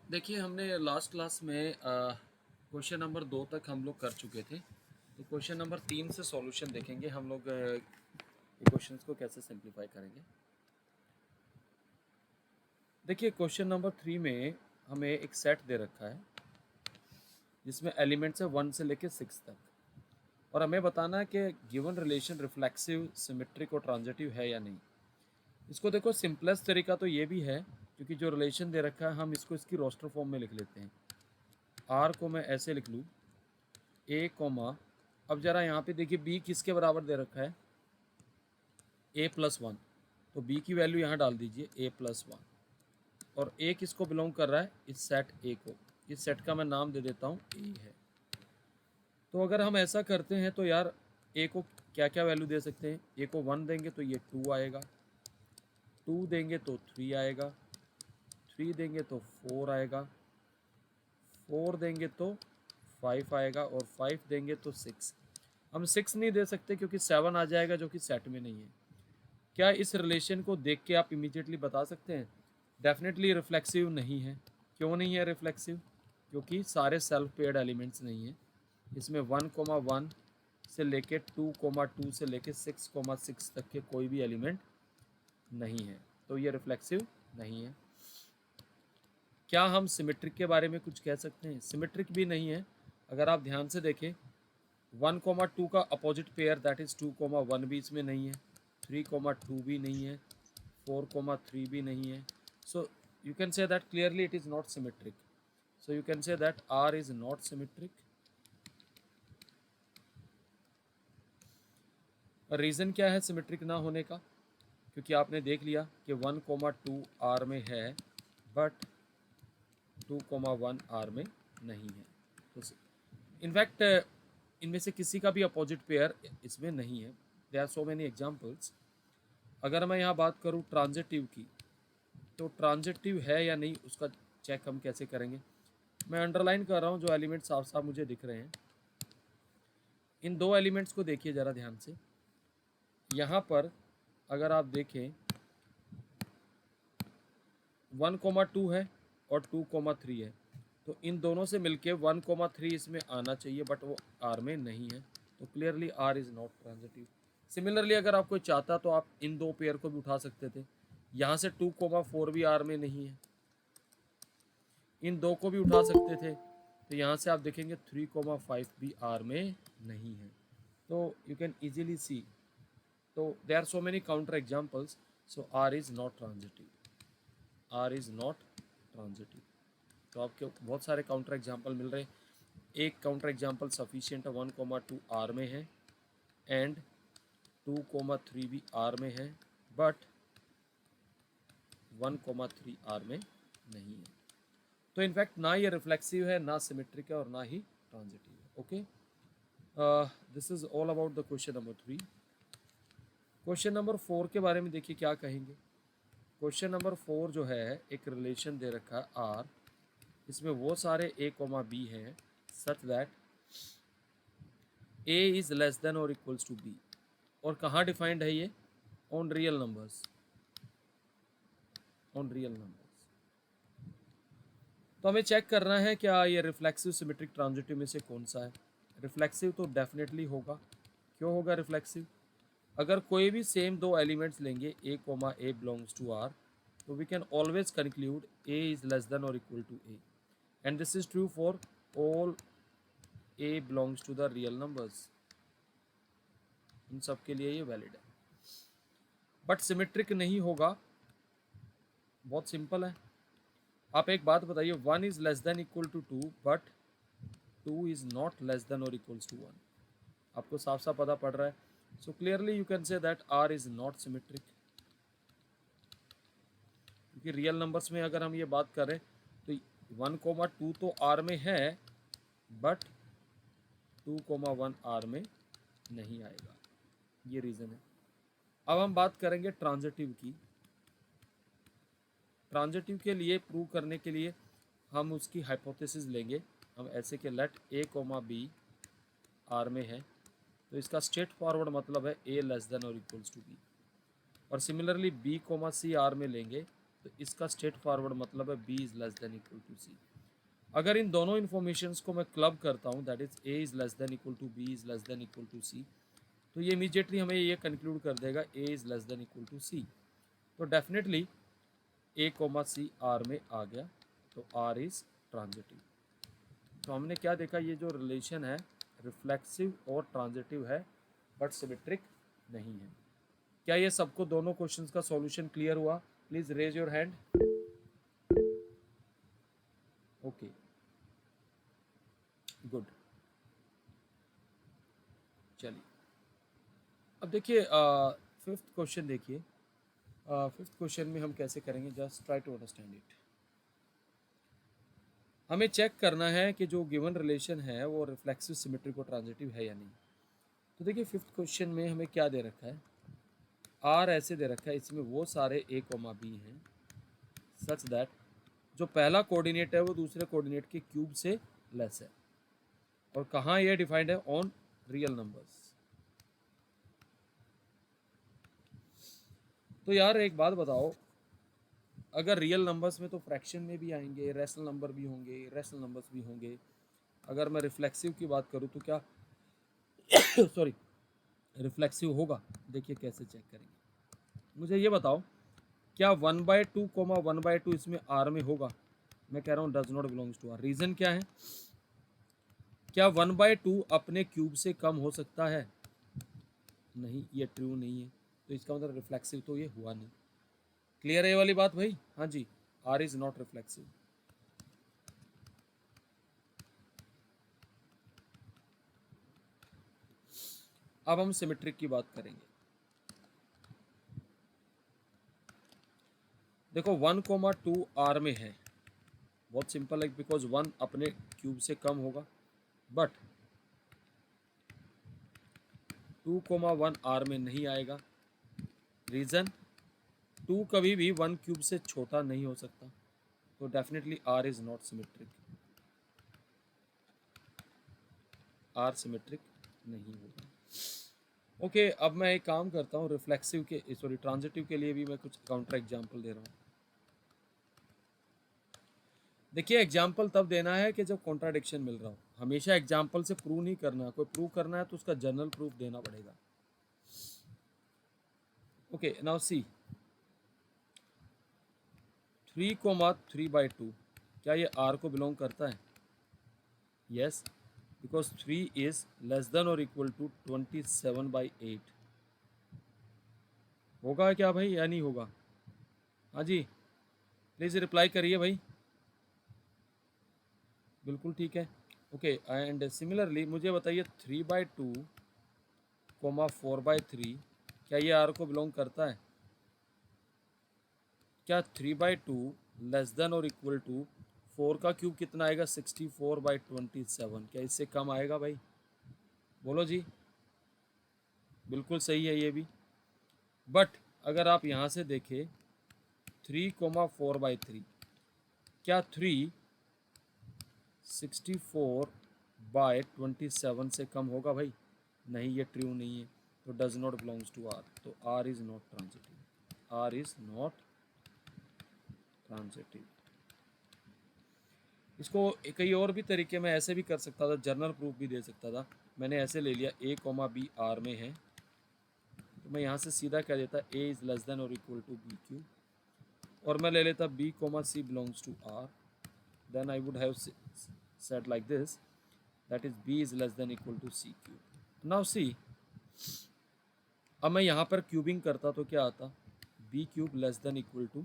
देखिए, हमने last class में क्वेश्चन नंबर 2 तक हम लोग कर चुके थे। तो क्वेश्चन नंबर 3 से सॉल्यूशन देखेंगे हम लोग, ये क्वेश्चंस को कैसे सिंप्लीफाई करेंगे। देखिए, क्वेश्चन नंबर 3 में हमें एक सेट दे रखा है जिसमें एलिमेंट्स है 1 से लेके 6 तक, और हमें बताना है कि गिवन रिलेशन रिफ्लेक्सिव, सिमेट्रिक और ट्रांजिटिव है या नहीं। इसको देखो, सिंपलेस्ट तरीका तो ये भी है, क्योंकि जो रिलेशन दे रखा है हम इसको इसकी रोस्टर फॉर्म में लिख लेते हैं। आर को मैं ऐसे लिख लूँ, ए कोमा, अब जरा यहाँ पे देखिए बी किसके बराबर दे रखा है, a+1, तो b की वैल्यू यहाँ डाल दीजिए a+1, और a किसको बिलोंग कर रहा है, इस सेट a को। इस सेट का मैं नाम दे देता हूँ a है। तो अगर हम ऐसा करते हैं तो यार a को क्या क्या वैल्यू दे सकते हैं, a को 1 देंगे तो ये 2 आएगा, 2 देंगे तो 3 आएगा, 3 देंगे तो 4 आएगा, 4 देंगे तो 5 आएगा, और 5 देंगे तो 6। हम 6 नहीं दे सकते क्योंकि 7 आ जाएगा जो कि सेट में नहीं है। क्या इस रिलेशन को देख के आप इमीडिएटली बता सकते हैं? डेफिनेटली रिफ्लेक्सिव नहीं है। क्यों नहीं है रिफ्लेक्सिव? क्योंकि सारे सेल्फ पेयर्ड एलिमेंट्स नहीं है। इसमें 1,1 से लेके 2,2 से लेके 6,6 तक के कोई भी एलिमेंट नहीं है, तो ये रिफ्लेक्सिव नहीं है। क्या हम सिमेट्रिक के बारे में कुछ कह सकते हैं? सिमेट्रिक भी नहीं है। अगर आप ध्यान से देखें, 1,2 का अपोजिट पेयर दैट इज़ 2,1 भी इसमें नहीं है, 3,2 भी नहीं है, 4,3 भी नहीं है। So you can say that clearly it is not symmetric. So you can say that R is not symmetric. Reason क्या है सिमेट्रिक ना होने का? क्योंकि आपने देख लिया कि 1,2 R में है बट 2,1 R में नहीं है। तो इनफैक्ट इनमें से किसी का भी अपोजिट पेयर इसमें नहीं है। There are so many examples. अगर मैं यहाँ बात करूँ ट्रांजिटिव की, तो ट्रांजिटिव है या नहीं उसका चेक हम कैसे करेंगे? मैं अंडरलाइन कर रहा हूँ जो एलिमेंट साफ साफ मुझे दिख रहे हैं। इन दो एलिमेंट्स को देखिए ज़रा ध्यान से। यहाँ पर अगर आप देखें 1,2 है और 2,3 है, तो इन दोनों से मिलके 1,3 इसमें आना चाहिए, बट वो आर में नहीं है, तो clearly R is not transitive. Similarly अगर आप कोई चाहता तो आप इन दो पेयर को भी उठा सकते थे। यहाँ से 2,4 भी आर में नहीं है, इन दो को भी उठा सकते थे, तो यहाँ से आप देखेंगे 3,5 भी आर में नहीं है। तो यू कैन इजीली सी, तो there are so many counter examples, so R is not transitive, R is not transitive. तो आपके बहुत सारे काउंटर एग्जाम्पल मिल रहे हैं। एक काउंटर एग्जाम्पल सफिशियंट है, 1,2 आर में है एंड 2,3 भी आर में है, बट 1,3 आर में नहीं है। तो इनफैक्ट ना ये रिफ्लेक्सिव है, ना सिमेट्रिक है, और ना ही ट्रांजिटिव है। Okay, this is all about the question number 3। Question number 4 के बारे में देखिए क्या कहेंगे। क्वेश्चन नंबर 4 जो है, एक रिलेशन दे रखा है आर, इसमें वो सारे ए कोमा बी हैं such that A is less than और इक्वल्स टू बी। और कहाँ डिफाइंड है ये? On real numbers, on real numbers. तो हमें चेक करना है क्या ये रिफ्लेक्सिव, सिमेट्रिक, ट्रांजिटिव में से कौन सा है। रिफ्लेक्सिव तो डेफिनेटली होगा। क्यों होगा रिफ्लेक्सिव? अगर कोई भी सेम दो एलिमेंट्स लेंगे A comma A belongs to R, तो we can always conclude A is less than और equal to A, and this is true for all A belongs to the real numbers. इन सब के लिए ये valid है। But symmetric नहीं होगा, बहुत सिंपल है। आप एक बात बताइए, 1 is less than equal to 2 but 2 is not less than और इक्वल्स टू 1। आपको साफ साफ पता पड़ रहा है। So clearly you can say that R is not symmetric. क्योंकि रियल नंबर्स में अगर हम ये बात करें तो 1,2 तो आर में है बट 2,1 आर में नहीं आएगा, ये रीज़न है। अब हम बात करेंगे ट्रांजिटिव की। ट्रांजिटिव के लिए प्रूव करने के लिए हम उसकी हाइपोथेसिस लेंगे। हम ऐसे कि let A comma B R में है, तो इसका स्ट्रेट फॉरवर्ड मतलब है ए लेस देन और इक्वल्स टू बी। और similarly B comma C R में लेंगे तो इसका स्ट्रेट फॉरवर्ड मतलब है B is less than equal to C. अगर इन दोनों इन्फॉर्मेशंस को मैं क्लब करता हूँ, that is A is less than equal to B is less than equal to C, तो ये इमीडिएटली हमें ये कंक्लूड कर देगा A is less than equal to C. तो definitely A comma C R में आ गया, तो आर इज ट्रांजिटिव। तो हमने क्या देखा, ये जो रिलेशन है रिफ्लेक्सिव और ट्रांजिटिव है बट सिमेट्रिक नहीं है। क्या ये सबको दोनों क्वेश्चंस का सॉल्यूशन क्लियर हुआ? Please raise your hand. Okay, good. चलिए अब देखिए फिफ्थ क्वेश्चन देखिए। फिफ्थ क्वेश्चन में हम कैसे करेंगे, just try to understand it. हमें चेक करना है कि जो गिवन रिलेशन है वो रिफ्लेक्सिव, सिमेट्रिक और ट्रांजिटिव है या नहीं। तो देखिए फिफ्थ क्वेश्चन में हमें क्या दे रखा है, आर ऐसे दे रखा है, इसमें वो सारे ए कोमा बी हैं सच दैट जो पहला कोऑर्डिनेट है वो दूसरे कोऑर्डिनेट के क्यूब से लेस है। और कहाँ ये डिफाइंड है, ऑन रियल नंबर्स। तो यार एक बात बताओ, अगर रियल नंबर्स में तो फ्रैक्शन में भी आएंगे, रैशनल नंबर भी होंगे, इरेशनल नंबर्स भी होंगे। अगर मैं रिफ्लेक्सिव की बात करूँ तो क्या सॉरी रिफ्लेक्सिव होगा? देखिए कैसे चेक करेंगे। मुझे ये बताओ, क्या 1/2 कोमा 1/2 इसमें आर में होगा? मैं कह रहा हूँ does not belongs to R. Reason क्या है? क्या 1/2 अपने क्यूब से कम हो सकता है? नहीं, ये ट्रू नहीं है, तो इसका मतलब रिफ्लेक्सिव तो ये हुआ नहीं। क्लियर है ये वाली बात भाई? हाँ जी, आर इज नॉट रिफ्लेक्सिव। अब हम सिमेट्रिक की बात करेंगे। देखो 1,2 आर में है, बहुत सिंपल है, बिकॉज 1 अपने क्यूब से कम होगा, बट 2,1 आर में नहीं आएगा। रीजन, 2 कभी भी 1 क्यूब से छोटा नहीं हो सकता, तो definitely R is not symmetric. R symmetric नहीं होगा। ओके, अब मैं एक काम करता हूँ, रिफ्लेक्सिव के सॉरी ट्रांजिटिव के लिए भी मैं कुछ काउंटर एग्जांपल दे रहा हूँ। देखिए एग्जाम्पल तब देना है कि जब कॉन्ट्राडिक्शन मिल रहा हो। हमेशा एग्जाम्पल से प्रूव नहीं करना, कोई प्रूव करना है तो उसका जनरल प्रूफ देना पड़ेगा। ओके, नाउ सी 3,3/2, क्या ये आर को बिलोंग करता है? Yes, because 3 is less than और इक्वल टू 27/8। होगा क्या भाई या नहीं होगा? हाँ जी, प्लीज रिप्लाई करिए भाई। बिल्कुल ठीक है। ओके, एंड सिमिलरली मुझे बताइए 3/2 कोमा 4/3, क्या ये आर को बिलोंग करता है? क्या 3/2 लेस देन और इक्वल टू 4 का क्यूब कितना आएगा? 64/27। क्या इससे कम आएगा भाई? बोलो जी। बिल्कुल सही है ये भी। बट अगर आप यहाँ से देखें 3,4/3, क्या 3 64/27 से कम होगा भाई? नहीं, ये ट्रू नहीं है, तो does not belongs to R. तो R is not transitive. R is not transitive. इसको कई और भी तरीके में ऐसे भी कर सकता था, जर्नल प्रूफ भी दे सकता था। मैंने ऐसे ले लिया ए कोमा बी आर में है, तो मैं यहाँ से सीधा कह देता ए इज लेस देन और इक्वल टू बी क्यू, और मैं ले लेता B comma C belongs to R. Then I would have said like this, that is B is less than equal to C cube. Now see, अब मैं यहाँ पर cubing करता तो क्या आता? B cube less than equal to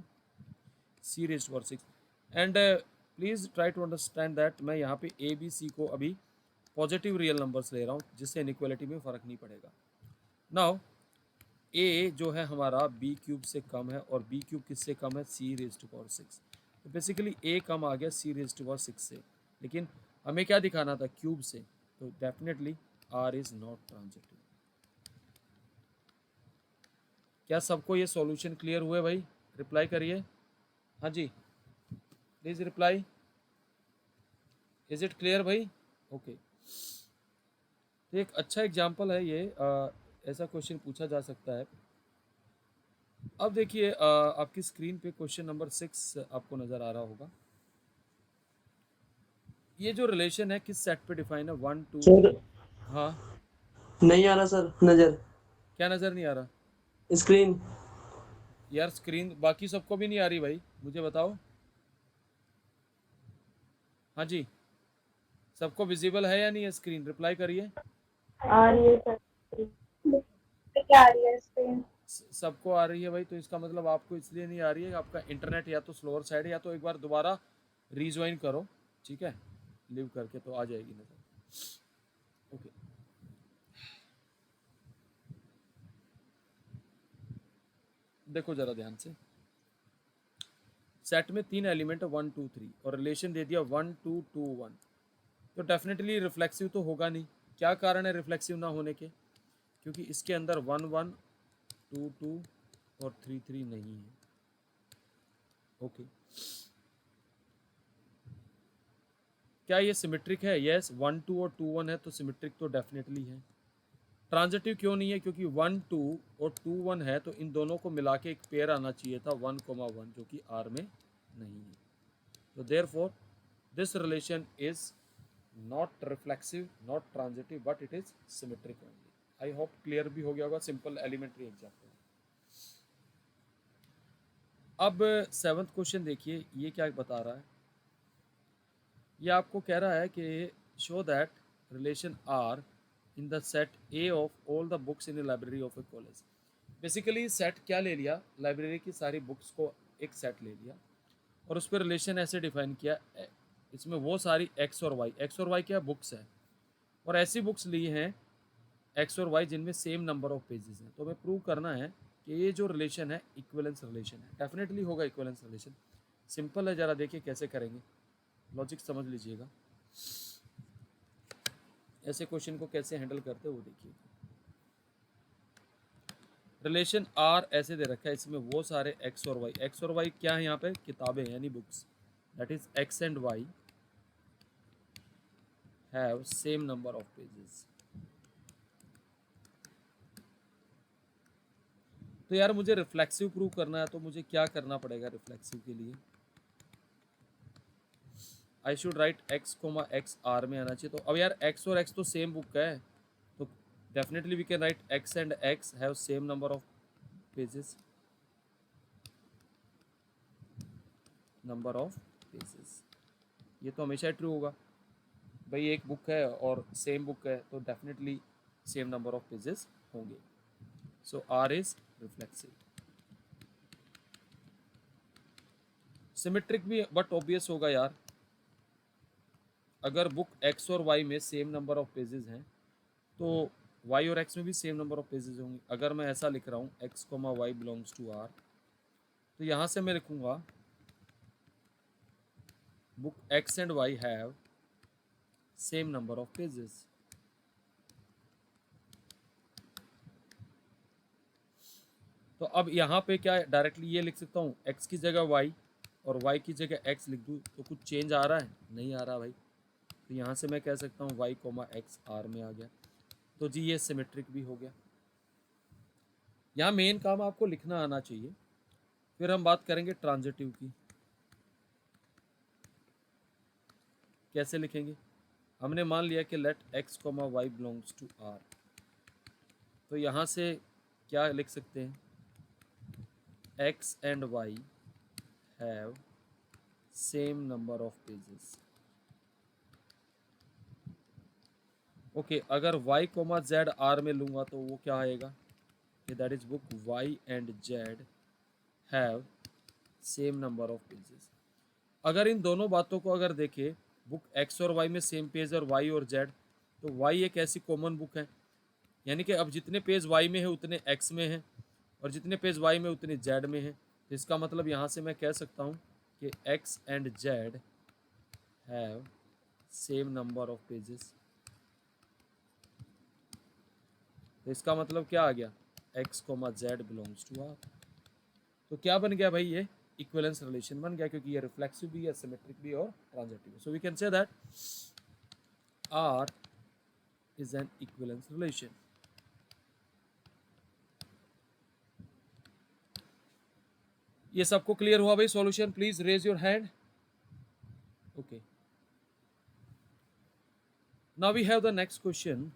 C raised power 6। And please try to understand that मैं यहाँ पे ए बी सी को अभी पॉजिटिव रियल नंबर्स ले रहा हूँ, जिससे इनइक्वालिटी में फ़र्क नहीं पड़ेगा। नाउ ए जो है हमारा बी क्यूब से कम है, और बी क्यूब किससे कम है? सी रेज़्ड पावर 6। तो बेसिकली ए कम आ गया सी रेज़्ड पावर 6 से, लेकिन हमें क्या दिखाना था? क्यूब से। तो definitely R is not transitive. क्या सबको ये सॉल्यूशन क्लियर हुए भाई? रिप्लाई करिए। हाँ जी, please reply. Is it clear भाई? ओके, तो एक अच्छा एग्जाम्पल है ये, ऐसा क्वेश्चन पूछा जा सकता है अब देखिए आपकी स्क्रीन पे क्वेश्चन नंबर 6 आपको नज़र आ रहा होगा। ये जो रिलेशन है किस सेट पे डिफाइन है? 1 2 सर 3। हाँ, नहीं आ रहा सर नजर। क्या नज़र नहीं आ रहा? स्क्रीन। यार स्क्रीन बाकी सबको भी नहीं आ रही भाई, मुझे बताओ। हाँ जी, सबको विजिबल है या नहीं है स्क्रीन? रिप्लाई करिए। आ रही है सर। क्या आ रही है स्क्रीन? सबको आ रही है भाई, तो इसका मतलब आपको इसलिए नहीं आ रही है, आपका इंटरनेट या तो स्लोअर साइड है, या तो एक बार दोबारा रीज्वाइन करो, ठीक है, लीव करके, तो आ जाएगी नज़र। ओके, देखो ज़रा ध्यान से। सेट में 3 एलिमेंट है 1 2 3, और रिलेशन दे दिया 1 2 2 1, तो डेफिनेटली रिफ्लेक्सिव तो होगा नहीं। क्या कारण है रिफ्लेक्सिव ना होने के? क्योंकि इसके अंदर 1 1 2 2 और 3 3 नहीं है। ओके, क्या ये सिमेट्रिक है? यस, 1 2 और 2 1 है तो सिमेट्रिक तो डेफिनेटली है। ट्रांजिटिव क्यों नहीं है? क्योंकि 1 2 और 2 1 है, तो इन दोनों को मिला के एक पेयर आना चाहिए था 1 1, जो कि आर में नहीं है। तो therefore this relation is not reflexive, not transitive, but it is symmetric only. I hope clear भी हो गया होगा, सिंपल एलिमेंट्री एग्जाम्पल। अब 7th क्वेश्चन देखिए, ये क्या बता रहा है। ये आपको कह रहा है कि show that relation R in the set A of all the books in a library of a college. Basically set क्या ले लिया, लाइब्रेरी की सारी बुक्स को एक सेट ले लिया, और उस पर रिलेशन ऐसे डिफाइन किया, इसमें वो सारी एक्स और वाई, एक्स और वाई क्या बुक्स है, और ऐसी बुक्स ली हैं एक्स और वाई जिनमें सेम नंबर ऑफ पेजेस हैं। तो हमें प्रूव करना है कि ये जो रिलेशन है इक्विवेलेंस रिलेशन है। डेफिनेटली होगा इक्विवेलेंस रिलेशन। सिंपल है, ज़रा देखिए कैसे करेंगे, लॉजिक समझ लीजिएगा। ऐसे क्वेश्चन को कैसे हैंडल करते हो वो देखिए। रिलेशन आर ऐसे दे रखा है, इसमें वो सारे एक्स और वाई, एक्स और वाई क्या है यहाँ पे? किताबें यानी books, that is x and Y have same number of pages. तो यार मुझे रिफ्लेक्सिव प्रूव करना है, तो मुझे क्या करना पड़ेगा रिफ्लेक्सिव के लिए? I should write X comma X R में आना चाहिए। तो अब यार एक्स और एक्स तो सेम बुक है, तो definitely we can write X and X have same number of pages, number of pages. ये तो हमेशा ट्रू होगा भाई, एक बुक है और सेम बुक है तो definitely same number of pages होंगे। सो आर इज रिफ्लेक्सिव। सिमेट्रिक भी बट ऑब्वियस होगा यार, अगर बुक एक्स और वाई में सेम नंबर ऑफ पेजेस हैं तो वाई और एक्स में भी सेम नंबर ऑफ पेजेस होंगे। अगर मैं ऐसा लिख रहा हूँ X comma Y belongs to R, तो यहाँ से मैं लिखूंगा book X and Y have same number of pages. तो अब यहाँ पे क्या डायरेक्टली ये लिख सकता हूँ, एक्स की जगह वाई और वाई की जगह एक्स लिख दूँ, तो कुछ चेंज आ रहा है? नहीं आ रहा भाई। तो यहाँ से मैं कह सकता हूँ वाई कोमा एक्स आर में आ गया, तो जी ये सिमेट्रिक भी हो गया। यहाँ मेन काम आपको लिखना आना चाहिए। फिर हम बात करेंगे ट्रांजिटिव की, कैसे लिखेंगे। हमने मान लिया कि let X comma Y belongs to R, तो यहाँ से क्या लिख सकते हैं, X and Y have same number of pages. Okay, अगर y कोमा जेड आर में लूँगा तो वो क्या आएगा कि that is book y and z have same number of pages. अगर इन दोनों बातों को अगर देखें, बुक x और y में सेम पेज और y और z, तो y एक ऐसी कॉमन बुक है, यानी कि अब जितने पेज y में है उतने x में हैं, और जितने पेज y में उतने z में हैं। तो इसका मतलब यहाँ से मैं कह सकता हूँ कि x and z have same number of pages. तो इसका मतलब क्या आ गया, X comma Z belongs to R. तो क्या बन गया भाई, ये इक्विवेलेंस रिलेशन बन गया, क्योंकि ये रिफ्लेक्सिव भी है, सिमेट्रिक भी और transitive. So we can say that R is an equivalence relation. ये सबको क्लियर हुआ भाई solution? Please raise your hand. Okay, now we have the next question.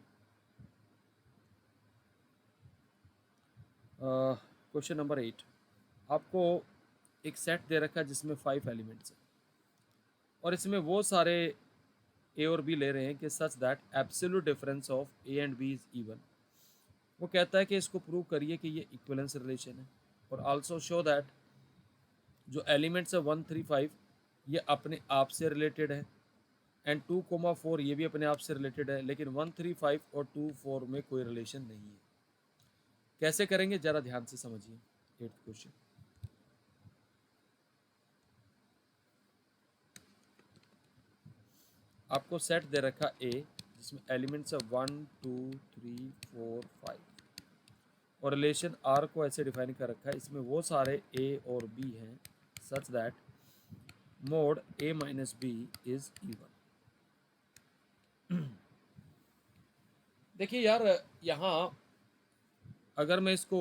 Question number 8. आपको एक सेट दे रखा है जिसमें 5 एलिमेंट्स हैं और इसमें वो सारे ए और बी ले रहे हैं कि such that absolute difference of A and B is even. वो कहता है कि इसको प्रूव करिए कि ये इक्विवेलेंस रिलेशन है और आल्सो शो दैट जो एलिमेंट्स है 1 3 5 ये अपने आप से रिलेटेड है एंड 2,4 ये भी अपने आप से रिलेटेड है, लेकिन 1 3 5 और 2 4 में कोई रिलेशन नहीं है. कैसे करेंगे जरा ध्यान से समझिए. 8th question. आपको सेट दे रखा ए जिसमें एलिमेंट्स है 1 2 3 4 5 और रिलेशन आर को ऐसे डिफाइन कर रखा है, इसमें वो सारे ए और बी हैं such that mod A minus B is even. देखिए यार, यहाँ अगर मैं इसको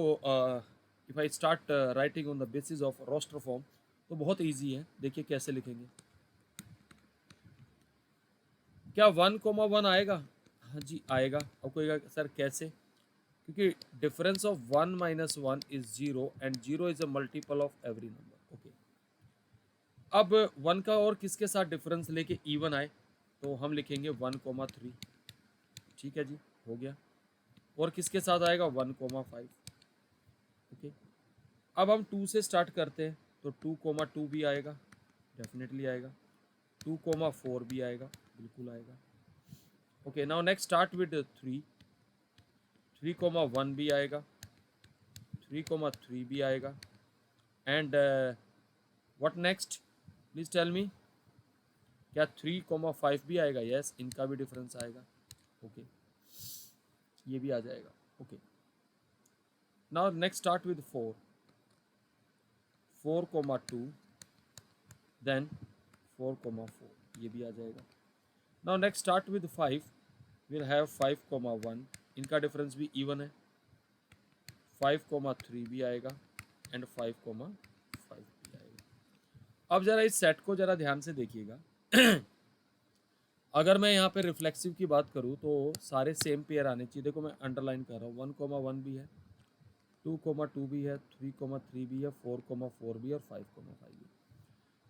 if I start writing on the basis of roster form तो बहुत इजी है. देखिए कैसे लिखेंगे. क्या 1,1 आएगा? हाँ जी आएगा. अब कोई सर कैसे? क्योंकि difference of 1 minus 1 is 0 and 0 is a multiple of every number. Okay, अब 1 का और किसके साथ डिफरेंस लेके इवन आए तो हम लिखेंगे 1,3. ठीक है जी, हो गया. और किसके साथ आएगा? 1,5. ओके, अब हम 2 से स्टार्ट करते हैं तो 2,2 भी आएगा, डेफिनेटली आएगा. 2,4 भी आएगा, बिल्कुल आएगा. Okay, now next start with 3. 3,1 भी आएगा, 3,3 भी आएगा and what next? Please tell me. क्या 3,5 भी आएगा? यस, इनका भी डिफरेंस आएगा. ओके, ये भी आ जाएगा. Okay, now next start with 4. 4,2 then 4,4 ये भी आ जाएगा. Now next start with 5. Will have 5,1. इनका डिफरेंस भी इवन है. 5,3 भी आएगा एंड 5,5 भी आएगा. अब जरा इस सेट को जरा ध्यान से देखिएगा. अगर मैं यहाँ पे रिफ्लेक्सिव की बात करूँ तो सारे सेम पेयर आने चाहिए. देखो मैं अंडरलाइन कर रहा हूँ. 1,1 भी है, 2,2 भी है, 3,3 भी है, 4,4 भी और 5,5 भी.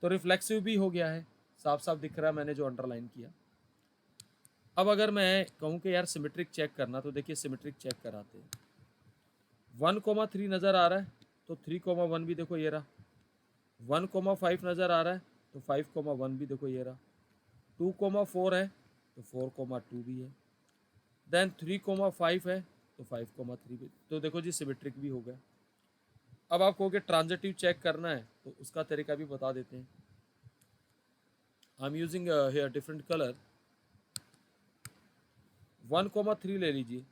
तो रिफ्लेक्सिव भी हो गया है, साफ साफ दिख रहा है मैंने जो अंडरलाइन किया. अब अगर मैं कहूँ कि यार सिमेट्रिक चेक करना तो देखिए सिमेट्रिक चेक कराते हैं. 1,3 नज़र आ रहा है तो 3,1 भी देखो ये रहा. 1,5 नज़र आ रहा है तो 5,1 भी देखो ये रहा. 2,4 है तो 4,2 भी है. देन 3,5 है तो 5,3 भी. तो देखो जी सिमेट्रिक भी हो गया. अब आप कहोगे ट्रांजिटिव चेक करना है तो उसका तरीका भी बता देते हैं. I am using here different colour. 1,3 ले लीजिए.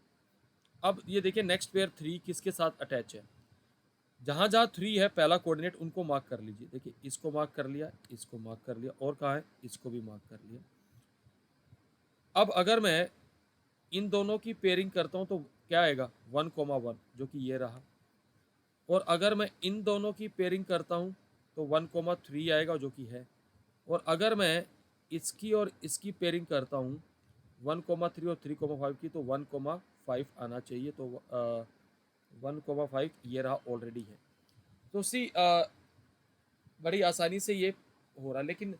अब ये देखिए नेक्स्ट पेयर 3 किसके साथ अटैच है? जहाँ जहाँ 3 है पहला कोऑर्डिनेट उनको मार्क कर लीजिए. देखिए इसको मार्क कर लिया, इसको मार्क कर लिया और कहाँ है? इसको भी मार्क कर लिया. अब अगर मैं इन दोनों की पेयरिंग करता हूँ तो क्या आएगा? 1,1 जो कि ये रहा. और अगर मैं इन दोनों की पेयरिंग करता हूँ तो 1,3 आएगा जो कि है. और अगर मैं इसकी और इसकी पेयरिंग करता हूँ 1,3 और 3,5 की तो 1,5 आना चाहिए. तो 1,5 ये रहा ऑलरेडी है. तो सी बड़ी आसानी से ये हो रहा. लेकिन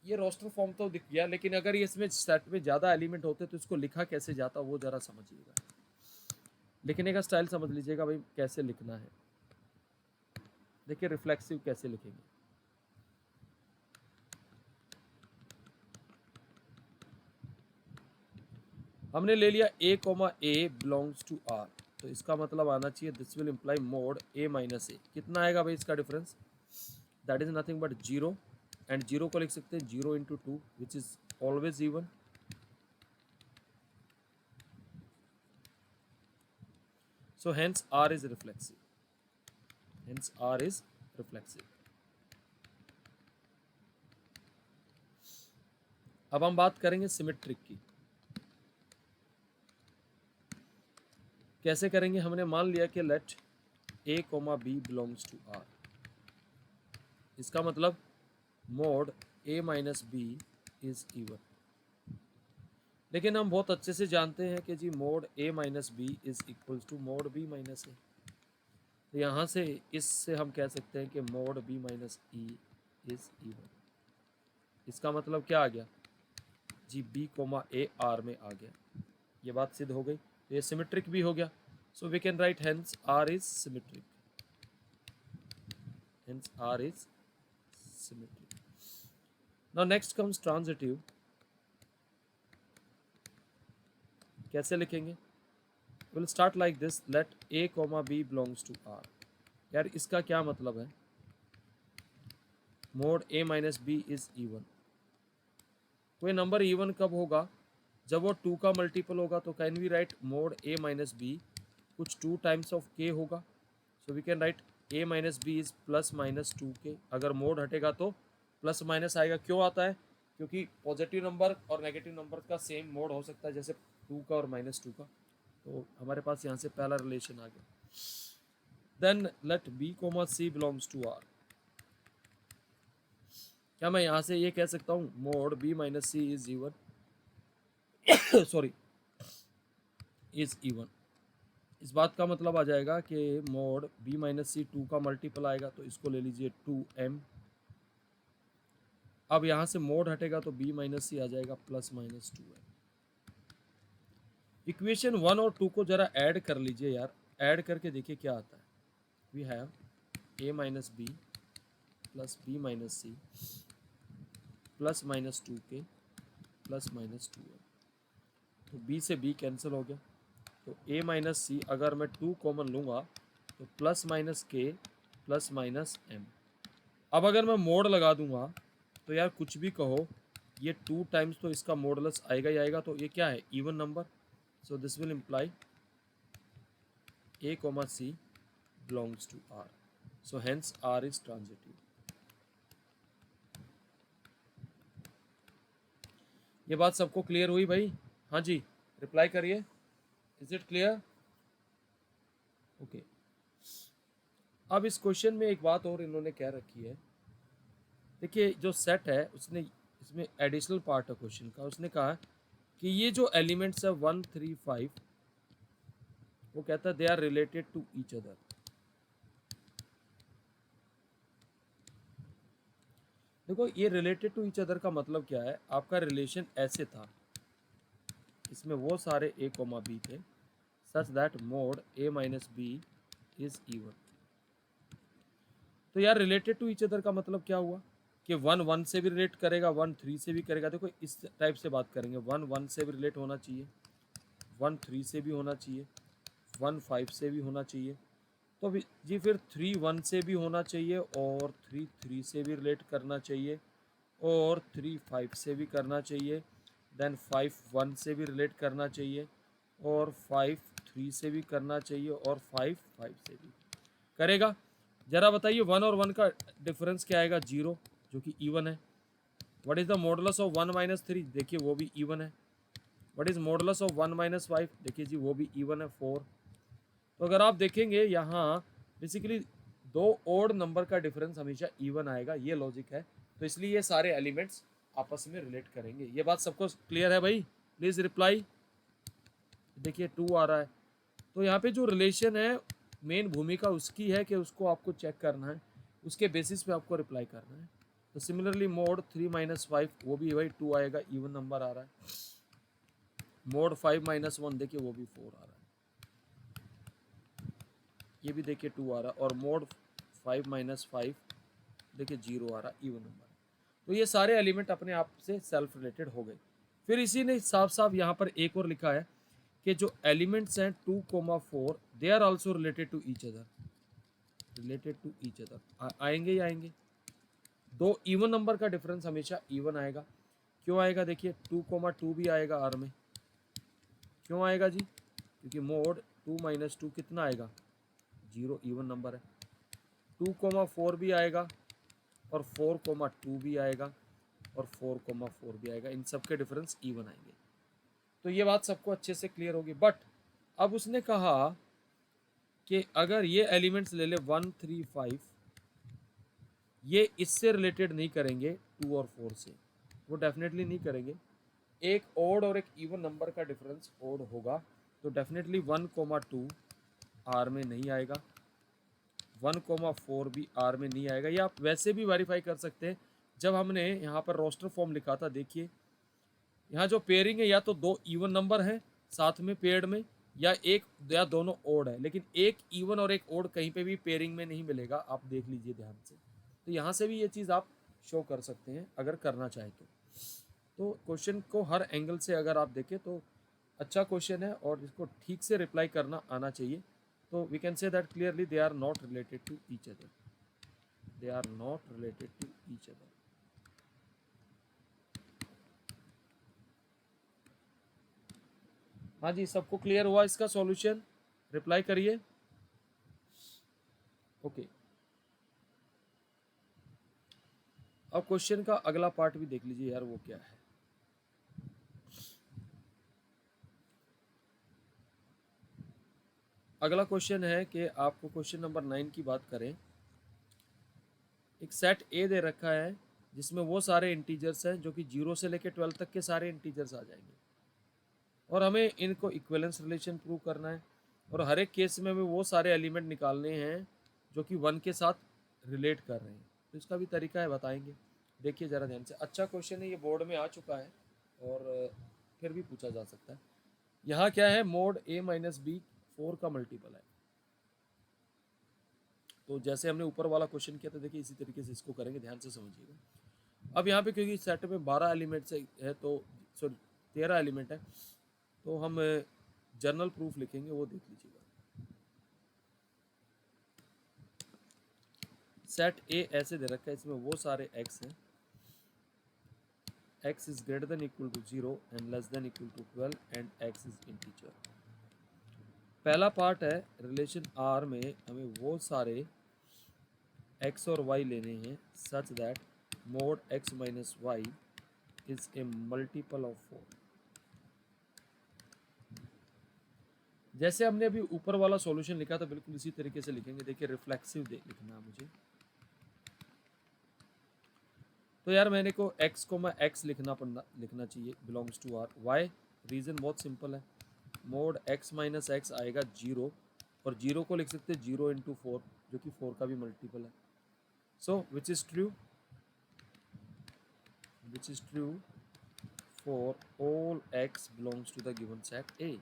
ये रोस्टर फॉर्म तो दिख गया, लेकिन अगर ये इसमें सेट में ज़्यादा एलिमेंट होते तो इसको लिखा कैसे जाता वो ज़रा समझिएगा. लिखने का स्टाइल समझ लीजिएगा भाई कैसे लिखना है. देखिए रिफ्लेक्सिव कैसे लिखेंगे. हमने ले लिया a, a belongs to r. तो इसका मतलब आना चाहिए this will imply mod a minus A. कितना आएगा भाई इसका difference? That is nothing but 0 and 0 को लिख सकते हैं 0 into 2 which is always even. So hence r is reflexive. Hence r is reflexive. अब हम बात करेंगे सिमेट्रिक की. कैसे करेंगे? हमने मान लिया कि let a, b belongs to r. इसका मतलब mod a minus B is even. लेकिन हम बहुत अच्छे से जानते हैं कि जी mod a minus B is equal to mod b minus A. तो यहाँ से इससे हम कह सकते हैं कि mod b minus E is even. इसका मतलब क्या आ गया जी, b कोमा a r में आ गया। ये बात सिद्ध हो गई। तो ये सिमेट्रिक भी हो गया। So we can write hence r is symmetric, hence r is symmetric. Now next comes transitive. कैसे लिखेंगे? Will start like this, let a comma b belongs to r। यार इसका क्या मतलब है? Mod a minus B is even. कोई number even कब होगा? जब वो 2 का मल्टीपल होगा। तो can we write mod a minus b कुछ 2 टाइम्स ऑफ k होगा। सो we can write a minus B is plus minus 2k। अगर मोड हटेगा तो प्लस माइनस आएगा। क्यों आता है? क्योंकि पॉजिटिव नंबर और नेगेटिव नंबर का सेम मोड हो सकता है, जैसे 2 का और माइनस 2 का। तो हमारे पास यहाँ से पहला रिलेशन आ गया। Then let b comma c belongs to r। क्या मैं यहाँ से ये कह सकता हूँ mod b minus c is even sorry is even. इस बात का मतलब आ जाएगा कि मोड b माइनस सी 2 का मल्टीपल आएगा, तो इसको ले लीजिए 2m। अब यहाँ से मोड हटेगा तो b माइनस सी आ जाएगा प्लस माइनस 2m। इक्वेशन 1 और 2 को जरा ऐड कर लीजिए यार, ऐड करके देखिए क्या आता है। We have a minus b plus b minus c plus minus 2k plus minus 2m। तो b से b कैंसिल हो गया। तो a माइनस सी अगर मैं 2 कॉमन लूँगा तो plus minus k plus minus m। अब अगर मैं मोड लगा दूंगा तो यार कुछ भी कहो, ये 2 टाइम्स तो इसका मॉडुलस आएगा ही आएगा। तो ये क्या है? Even number. So this will imply a comma c belongs to r. So hence r is transitive. ये बात सबको क्लियर हुई भाई? हाँ जी, रिप्लाई करिए। Is it clear? ओके। अब इस क्वेश्चन में एक बात और इन्होंने क्या रखी है, देखिए जो सेट है उसने इसमें एडिशनल पार्ट है क्वेश्चन का। उसने कहा कि ये जो एलिमेंट्स है 1 3 5, वो कहता है they are related to each other. देखो ये रिलेटेड टू ईच अदर का मतलब क्या है? आपका रिलेशन ऐसे था, इसमें वो सारे a कोमा b थे such that mod a minus B is even. तो यार रिलेटेड टू ईच अदर का मतलब क्या हुआ कि 1 1 से भी रिलेट करेगा, 1 3 से भी करेगा। देखो इस टाइप से बात करेंगे, 1 1 से भी रिलेट होना चाहिए, 1 3 से भी होना चाहिए, 1 5 से भी होना चाहिए। तो जी फिर 3 1 से भी होना चाहिए और 3 3 से भी रिलेट करना चाहिए और 3 5 से भी करना चाहिए। देन 5 1 से भी रिलेट करना चाहिए और 5 3 से भी करना चाहिए और 5 5 से भी करेगा। जरा बताइए 1 और 1 का डिफरेंस क्या आएगा? 0, जो कि इवन है। What is the modulus of 1 minus 3? देखिए वो भी इवन है। What is modulus of 1 minus 5? देखिए जी वो भी इवन है, 4। तो अगर आप देखेंगे यहाँ बेसिकली 2 ओड नंबर का डिफरेंस हमेशा इवन आएगा, ये लॉजिक है। तो इसलिए ये सारे एलिमेंट्स आपस में रिलेट करेंगे। ये बात सबको क्लियर है भाई? Please reply. देखिए 2 आ रहा है। तो यहाँ पे जो रिलेशन है मेन भूमिका उसकी है कि उसको आपको चेक करना है, उसके बेसिस पे आपको रिप्लाई करना है। तो सिमिलरली मोड 3 माइनस 5 वो भी भाई 2 आएगा, इवन नंबर आ रहा है। मोड 5 माइनस 1 देखिए वो भी 4 आ रहा है, ये भी देखिए 2 आ रहा है। और मोड 5 माइनस 5 देखिए 0 आ रहा, इवन नंबर। तो ये सारे एलिमेंट अपने आप से सेल्फ रिलेटेड हो गए। फिर इसी ने साफ साफ यहाँ पर एक और लिखा है कि जो एलिमेंट्स हैं 2 4 they are also related to each other, related to each other आएंगे ही आएंगे। 2 इवन नंबर का डिफरेंस हमेशा इवन आएगा। क्यों आएगा? देखिए 2 2 भी आएगा आर में। क्यों आएगा जी? क्योंकि मोड 2 माइनस 2 कितना आएगा? 0, इवन नंबर है। 2 4 भी आएगा और 4 2 भी आएगा और 4 4 भी आएगा। इन सब के डिफरेंस इवन आएंगे। तो ये बात सबको अच्छे से क्लियर होगी। बट अब उसने कहा कि अगर ये एलिमेंट्स ले ले 1 3 5 ये इससे रिलेटेड नहीं करेंगे 2 और 4 से, वो डेफिनेटली नहीं करेंगे। एक ओड और एक इवन नंबर का डिफरेंस ओड होगा तो डेफिनेटली 1,2 आर में नहीं आएगा, 1,4 भी आर में नहीं आएगा। ये आप वैसे भी वेरीफाई कर सकते हैं। जब हमने यहाँ पर रोस्टर फॉर्म लिखा था, देखिए यहाँ जो पेयरिंग है या तो 2 इवन नंबर है साथ में पेयर्ड में, या एक या दोनों ओड है, लेकिन एक इवन और एक ओड कहीं पे भी पेयरिंग में नहीं मिलेगा, आप देख लीजिए ध्यान से। तो यहाँ से भी ये चीज़ आप शो कर सकते हैं अगर करना चाहे तो क्वेश्चन को हर एंगल से अगर आप देखें तो अच्छा क्वेश्चन है और इसको ठीक से रिप्लाई करना आना चाहिए। तो we can say that clearly they are not related to each other, they are not related to each other. हाँ जी, सबको क्लियर हुआ इसका सॉल्यूशन? रिप्लाई करिए। ओके, अब क्वेश्चन का अगला पार्ट भी देख लीजिए यार, वो क्या है। अगला क्वेश्चन है कि आपको क्वेश्चन नंबर 9 की बात करें। एक सेट ए दे रखा है जिसमें वो सारे इंटीजर्स हैं जो कि 0 से लेकर 12 तक के सारे इंटीजर्स आ जाएंगे, और हमें इनको इक्विवेलेंस रिलेशन प्रूव करना है, और हर एक केस में हमें वो सारे एलिमेंट निकालने हैं जो कि 1 के साथ रिलेट कर रहे हैं। तो इसका भी तरीका है, बताएंगे। देखिए ज़रा ध्यान से, अच्छा क्वेश्चन है, ये बोर्ड में आ चुका है और फिर भी पूछा जा सकता है। यहाँ क्या है, मोड a माइनस बी 4 का मल्टीपल है। तो जैसे हमने ऊपर वाला क्वेश्चन किया था, देखिए इसी तरीके से इसको करेंगे, ध्यान से समझिएगा। अब यहाँ पे क्योंकि सेट में 12 एलिमेंट्स है, तो सॉरी 13 एलिमेंट है, तो हम जर्नल प्रूफ लिखेंगे, वो देख लीजिएगा। सेट ए ऐसे दे रखा है, इसमें वो सारे x हैं, x is greater than equal to 0 and less than equal to 12 and x is integer. पहला पार्ट है रिलेशन R में हमें वो सारे x और y लेने हैं such that mod x minus y is a multiple of 4। जैसे हमने अभी ऊपर वाला सॉल्यूशन लिखा था, बिल्कुल इसी तरीके से लिखेंगे। देखिए रिफ्लेक्सिव लिखना है मुझे, तो यार मैंने को x को मैं x लिखना चाहिए belongs to r। Why reason बहुत सिंपल है, मोड x माइनस एक्स आएगा 0, और 0 को लिख सकते हैं 0 इंटू 4, जो कि 4 का भी मल्टीपल है। So which is true for all x belongs to the given set A।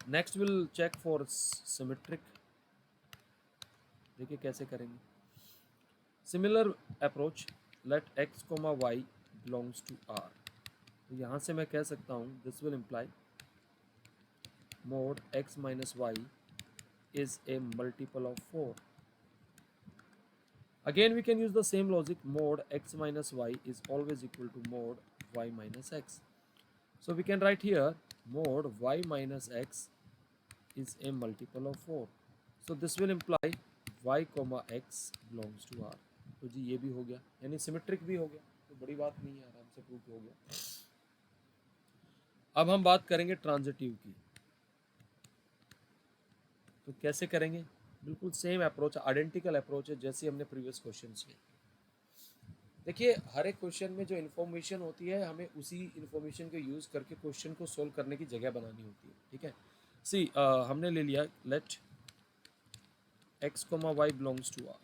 Next will check for symmetric. देखिए कैसे करेंगे। Similar approach, let x comma Y belongs to r। तो यहाँ से मैं कह सकता हूँ this will imply mod x minus Y is a multiple of 4. Again we can use the same logic, mod x minus y is always equal to mod y minus x. So we can write here mod y minus x is a multiple of 4. So this will imply y comma x belongs to r. तो जी ये भी हो गया, यानी symmetric भी हो गया, तो बड़ी बात नहीं है, आराम से प्रूफ हो गया। अब हम बात करेंगे ट्रांजिटिव की। तो कैसे करेंगे, बिल्कुल सेम अप्रोच, आइडेंटिकल अप्रोच है जैसे हमने प्रीवियस क्वेश्चन किए। देखिए हर एक क्वेश्चन में जो इन्फॉर्मेशन होती है, हमें उसी इन्फॉर्मेशन को यूज़ करके क्वेश्चन को सोल्व करने की जगह बनानी होती है, ठीक है। सी हमने ले लिया let x comma Y belongs to r।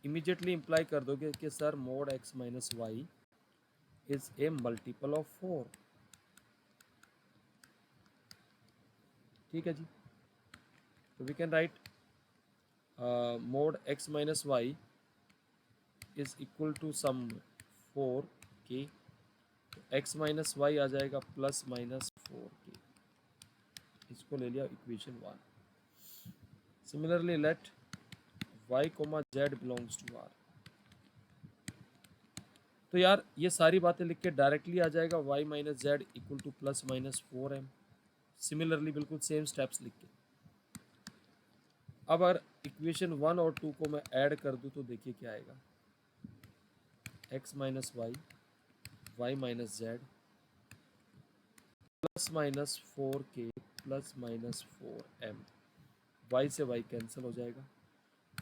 Immediately imply कर दोगे कि sir mod x minus y is a multiple of 4, ठीक है जी। तो we can write mod x minus y is equal to some 4k। तो x माइनस वाई आ जाएगा plus minus 4k, इसको ले लिया equation 1। Similarly let y comma z belongs to r। तो यार ये सारी बातें लिख के डायरेक्टली आ जाएगा y minus Z equal two plus minus 4m। Similarly बिल्कुल सेम स्टेप्स लिख के, अब अगर इक्वेशन 1 और 2 को मैं ऐड कर दूं तो देखिए क्या आएगा, x minus y minus z plus minus 4k plus minus 4m, y से y कैंसिल हो जाएगा,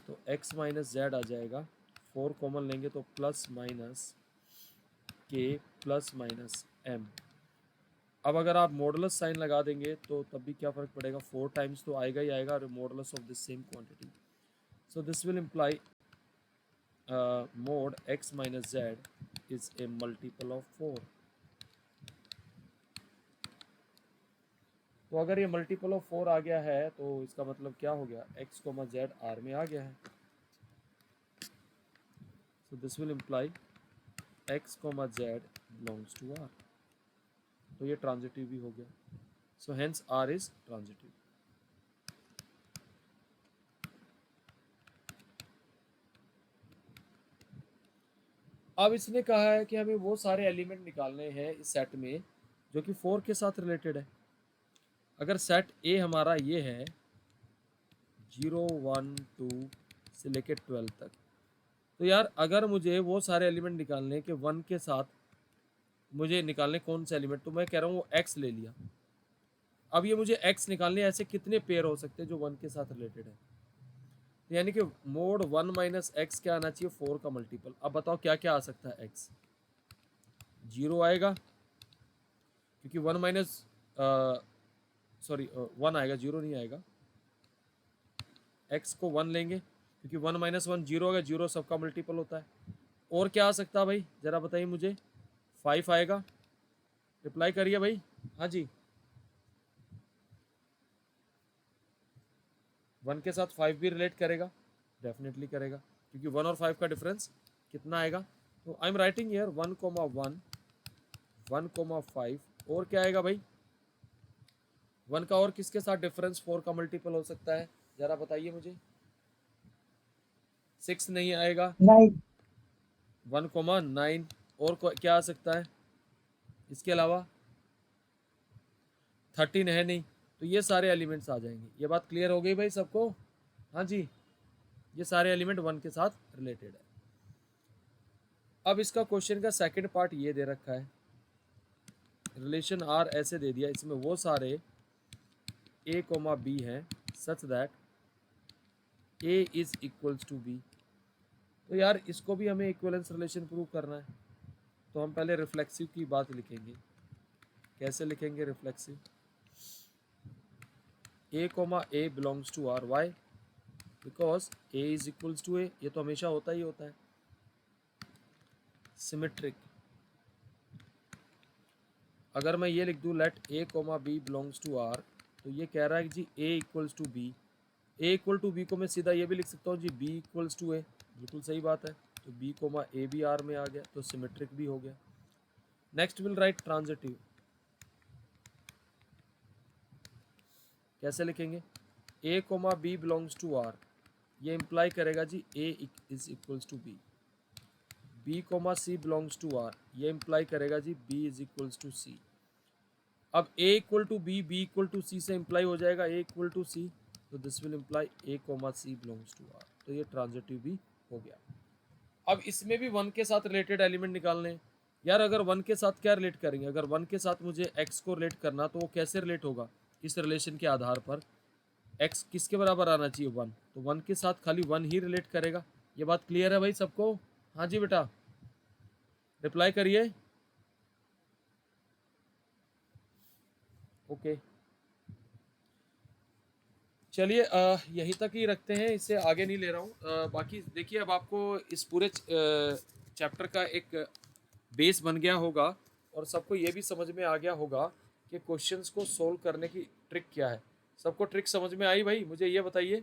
तो x माइनस जेड आ जाएगा, 4 कॉमन लेंगे तो प्लस माइनस के प्लस माइनस m। अब अगर आप मॉडुलस साइन लगा देंगे तो तब भी क्या फ़र्क पड़ेगा, 4 टाइम्स तो आएगा ही आएगा, और modulus of this same quantity. So this will imply mod x minus z is a multiple of 4। तो अगर ये मल्टीपल ऑफ 4 आ गया है तो इसका मतलब क्या हो गया, x, z R में आ गया है। So this will imply x, z belongs to R। तो ये ट्रांजिटिव भी हो गया। So hence R is transitive. अब इसने कहा है कि हमें वो सारे एलिमेंट निकालने हैं इस सेट में जो कि 4 के साथ रिलेटेड है। अगर सेट ए हमारा ये है 0, 1, 2 से लेके 12 तक, तो यार अगर मुझे वो सारे एलिमेंट निकालने के 1 के साथ मुझे निकालने कौन से एलिमेंट, तो मैं कह रहा हूँ वो x ले लिया। अब ये मुझे x निकालने, ऐसे कितने पेयर हो सकते हैं जो 1 के साथ रिलेटेड है, यानी कि मोड 1 माइनस एक्स क्या आना चाहिए, 4 का मल्टीपल। अब बताओ क्या क्या आ सकता है, x 0 आएगा क्योंकि 1 माइनस सॉरी 1 आएगा, 0 नहीं आएगा। x को 1 लेंगे क्योंकि 1 माइनस 1 0 होगा, 0 सबका मल्टीपल होता है। और क्या आ सकता है भाई, ज़रा बताइए मुझे। 5 आएगा, रिप्लाई करिए भाई। हाँ जी, 1 के साथ 5 भी रिलेट करेगा, डेफिनेटली करेगा, क्योंकि 1 और 5 का डिफरेंस कितना आएगा। तो आई एम राइटिंग हियर 1, 1, 1, 5। और क्या आएगा भाई, 1 का और किसके साथ डिफरेंस 4 का मल्टीपल हो सकता है, ज़रा बताइए मुझे। 6 नहीं आएगा, 1, 9। और क्या आ सकता है इसके अलावा, 13 है नहीं। तो ये सारे एलिमेंट्स आ जाएंगे। ये बात क्लियर हो गई भाई सबको। हाँ जी, ये सारे एलिमेंट 1 के साथ रिलेटेड है। अब इसका क्वेश्चन का सेकंड पार्ट ये दे रखा है, रिलेशन आर ऐसे दे दिया, इसमें वो सारे a, b हैं such that a is equals to b। तो यार इसको भी हमें इक्विवेलेंस रिलेशन प्रूव करना है, तो हम पहले रिफ्लेक्सिव की बात लिखेंगे। कैसे लिखेंगे reflexive, a, belongs to r। Why, because a is equals to a। ये तो हमेशा होता ही होता है। सिमेट्रिक, अगर मैं ये लिख दूँ let a, b belongs to r, तो ये कह रहा है कि जी a equals to b। a equal to b को मैं सीधा ये भी लिख सकता हूँ जी b इक्वल्स टू a। बिल्कुल सही बात है। तो b, a भी r में आ गया, तो सिमेट्रिक भी हो गया। Next will write transitive. कैसे लिखेंगे, a, b belongs to r, ये इम्प्लाई करेगा जी a is equals to b। b, c belongs to r, ये इम्प्लाई करेगा जी b is equals to c। अब a equal to b, b equal to c से इम्प्लाई हो जाएगा a इक्वल टू c, तो this will imply a, c belongs to r। तो ये ट्रांजिटिव भी हो गया। अब इसमें भी 1 के साथ रिलेटेड एलिमेंट निकालने हैं। यार अगर 1 के साथ क्या रिलेट करेंगे, अगर 1 के साथ मुझे x को रिलेट करना, तो वो कैसे रिलेट होगा, इस रिलेशन के आधार पर x किसके बराबर आना चाहिए, 1। तो 1 के साथ खाली 1 ही रिलेट करेगा। ये बात क्लियर है भाई सबको। हाँ जी बेटा, रिप्लाई करिए। ओके चलिए यहीं तक ही रखते हैं, इससे आगे नहीं ले रहा हूँ। बाकी देखिए, अब आपको इस पूरे चैप्टर का एक बेस बन गया होगा और सबको ये भी समझ में आ गया होगा कि क्वेश्चंस को सोल्व करने की ट्रिक क्या है। सबको ट्रिक समझ में आई भाई, मुझे ये बताइए।